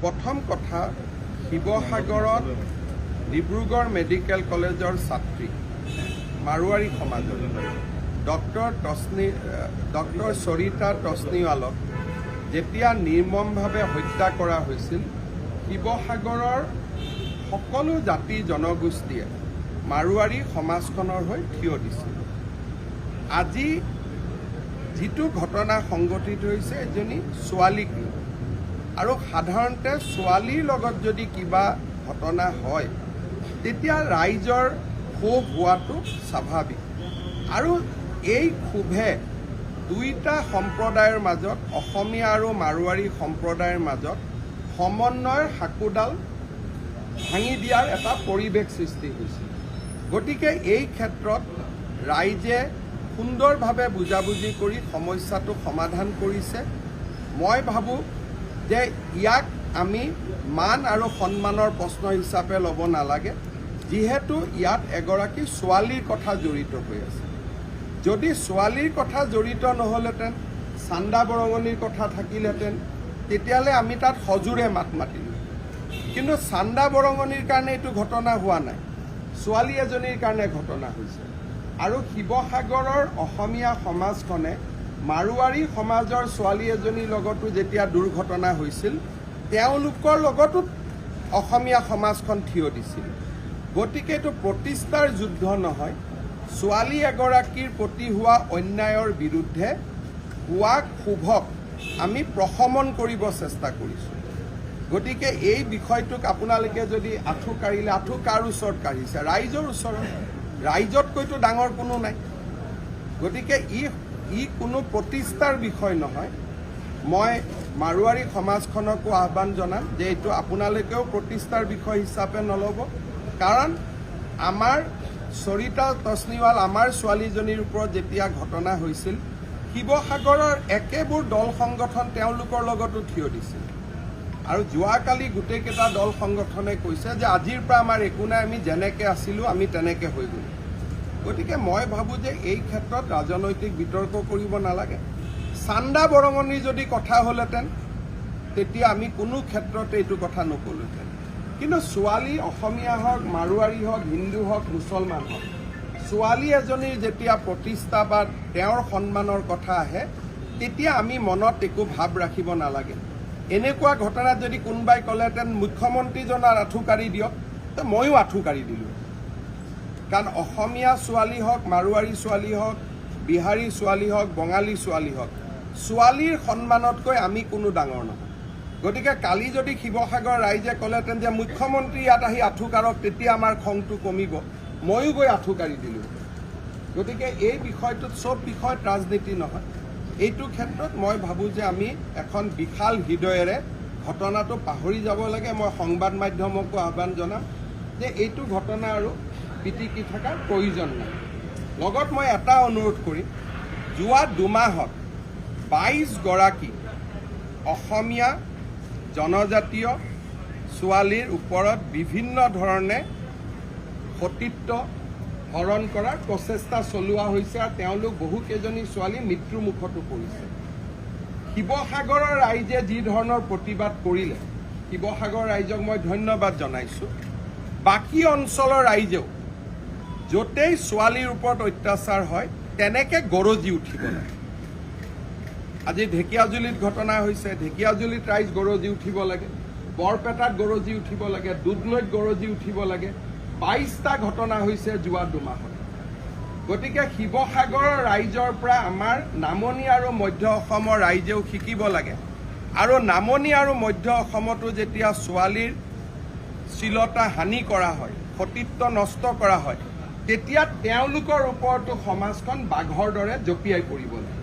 প্ৰথম কথা শিৱসাগৰত ডিব্ৰুগড় মেডিকেল কলেজৰ ছাত্ৰী মাৰোৱাৰী সমাজৰ ডক্টৰ সৰিতা তছনিৱালক যেতিয়া নিৰ্মমভাৱে হত্যা কৰা হৈছিল শিৱসাগৰৰ সকলো জাতি জনগোষ্ঠীয়ে মাৰোৱাৰী সমাজখনৰ হৈ থিয় দিছিল। আজি যিটো ঘটনা সংঘটিত হৈছে এজনী ছোৱালীক আৰু সাধাৰণতে ছোৱালীৰ লগত যদি কিবা ঘটনা হয় তেতিয়া ৰাইজৰ ক্ষোভ হোৱাটো স্বাভাৱিক আৰু এই ক্ষোভে দুইটা সম্প্ৰদায়ৰ মাজত অসমীয়া আৰু মাৰোৱাৰী সম্প্ৰদায়ৰ মাজত সমন্বয়ৰ সাঁকোডাল ভাঙি দিয়াৰ এটা পৰিৱেশ সৃষ্টি হৈছে। গতিকে এই ক্ষেত্ৰত ৰাইজে সুন্দৰভাৱে বুজাবুজি কৰি সমস্যাটো সমাধান কৰিছে। মই ভাবোঁ যে ইয়াক আমি মান আৰু সন্মানৰ প্ৰশ্ন হিচাপে ল'ব নালাগে, যিহেতু ইয়াত এগৰাকী ছোৱালীৰ কথা জড়িত হৈ আছে। যদি ছোৱালীৰ কথা জড়িত নহ'লহেঁতেন, চান্দা বৰঙণিৰ কথা থাকিলহেঁতেন, তেতিয়াহ'লে আমি তাত সজোৰে মাত মাতিলোঁ। কিন্তু চান্দা বৰঙণিৰ কাৰণে এইটো ঘটনা হোৱা নাই, ছোৱালী এজনীৰ কাৰণে ঘটনা হৈছে। আৰু শিৱসাগৰৰ অসমীয়া সমাজখনে মাৰোৱাৰী সমাজৰ ছোৱালী এজনীৰ লগতো যেতিয়া দুৰ্ঘটনা হৈছিল তেওঁলোকৰ লগতো অসমীয়া সমাজখন থিয় দিছিল। গতিকে এইটো প্ৰতিষ্ঠাৰ যুদ্ধ নহয়, ছোৱালী এগৰাকীৰ প্ৰতি হোৱা অন্যায়ৰ বিৰুদ্ধে হোৱা ক্ষোভক আমি প্ৰশমন কৰিব চেষ্টা কৰিছোঁ। গতিকে এই বিষয়টোক আপোনালোকে যদি আঁঠু কাঢ়িলে, আঁঠু কাৰ ওচৰত কাঢ়িছে? ৰাইজৰ ওচৰত। ৰাইজতকৈতো ডাঙৰ কোনো নাই। গতিকে ই কোনো প্ৰতিষ্ঠাৰ বিষয় নহয়। মই মাৰোৱাৰী সমাজখনকো আহ্বান জনাম যে এইটো আপোনালোকেও প্ৰতিষ্ঠাৰ বিষয় হিচাপে নল'ব, কাৰণ আমাৰ সৰিতা তছনিৱাল আমাৰ ছোৱালীজনীৰ ওপৰত যেতিয়া ঘটনা হৈছিল শিৱসাগৰৰ একেবোৰ দল সংগঠন তেওঁলোকৰ লগতো থিয় দিছিল। আৰু যোৱাকালি গোটেইকেইটা দল সংগঠনে কৈছে যে আজিৰ পৰা আমাৰ একো নাই, আমি যেনেকৈ আছিলোঁ আমি তেনেকৈ হৈ গ'লোঁ। গতিকে মই ভাবোঁ যে এই ক্ষেত্ৰত ৰাজনৈতিক বিতৰ্ক কৰিব নালাগে। চান্দা বৰঙণিৰ যদি কথা হ'লহেঁতেন তেতিয়া আমি কোনো ক্ষেত্ৰতে এইটো কথা নকলোহেঁতেন। কিন্তু ছোৱালী অসমীয়া হওক, মাৰোৱাৰী হওক, হিন্দু হওক, মুছলমান হওক, ছোৱালী এজনীৰ যেতিয়া প্ৰতিষ্ঠা বা তেওঁৰ সন্মানৰ কথা আহে তেতিয়া আমি মনত একো ভাৱ ৰাখিব নালাগে। এনেকুৱা ঘটনাত যদি কোনোবাই ক'লেহেঁতেন মুখ্যমন্ত্ৰীজনৰ আঁঠু কাঢ়ি দিয়ক, তো ময়ো আঁঠু কাঢ়ি দিলোঁ। কাৰণ অসমীয়া ছোৱালী হওক, মাৰোৱাৰী ছোৱালী হওক, বিহাৰী ছোৱালী হওক, বঙালী ছোৱালী হওক, ছোৱালীৰ সন্মানতকৈ আমি কোনো ডাঙৰ নহয়। গতিকে কালি যদি শিৱসাগৰ ৰাইজে ক'লেহেঁতেন যে মুখ্যমন্ত্ৰী ইয়াত আহি আঁঠু কাঢ়ক তেতিয়া আমাৰ খংটো কমিব, ময়ো গৈ আঁঠু কাঢ়ি দিলোঁ। গতিকে এই বিষয়টোত চব বিষয়ত ৰাজনীতি নহয়। এইটো ক্ষেত্ৰত মই ভাবোঁ যে আমি এখন বিশাল হৃদয়েৰে ঘটনাটো পাহৰি যাব লাগে। মই সংবাদ মাধ্যমকো আহ্বান জনাম যে এইটো ঘটনা আৰু পিটিকি থকাৰ প্ৰয়োজন নাই। লগত মই এটা অনুৰোধ কৰিম, যোৱা দুমাহত 22 গৰাকী অসমীয়া জনজাতীয় ছোৱালীৰ ওপৰত বিভিন্ন ধৰণে সতীত্ব হৰণ কৰাৰ প্ৰচেষ্টা চলোৱা হৈছে আৰু তেওঁলোক বহুকেইজনী ছোৱালী মৃত্যুমুখতো পৰিছে। শিৱসাগৰৰ ৰাইজে যি ধৰণৰ প্ৰতিবাদ কৰিলে, শিৱসাগৰ ৰাইজক মই ধন্যবাদ জনাইছোঁ। বাকী অঞ্চলৰ ৰাইজেও য'তেই ছোৱালীৰ ওপৰত অত্যাচাৰ হয় তেনেকৈ গৰজি উঠিব লাগে। আজি ঢেকীয়াজুলিত ঘটনা হৈছে, ঢেকীয়াজুলিত ৰাইজ গৰজি উঠিব লাগে, বৰপেটাত গৰজি উঠিব লাগে, দুধনৈত গৰজি উঠিব লাগে। 22টা ঘটনা হৈছে যোৱা দুমাহত। গতিকে শিৱসাগৰৰ ৰাইজৰ পৰা আমাৰ নামনি আৰু মধ্য অসমৰ ৰাইজেও শিকিব লাগে। আৰু নামনি আৰু মধ্য অসমতো যেতিয়া ছোৱালীৰ শ্লীলতা হানি কৰা হয়, সতীত্ব নষ্ট কৰা হয়, তেতিয়া তেওঁলোকৰ ওপৰতো সমাজখন বাঘৰ দৰে জঁপিয়াই পৰিব লাগে।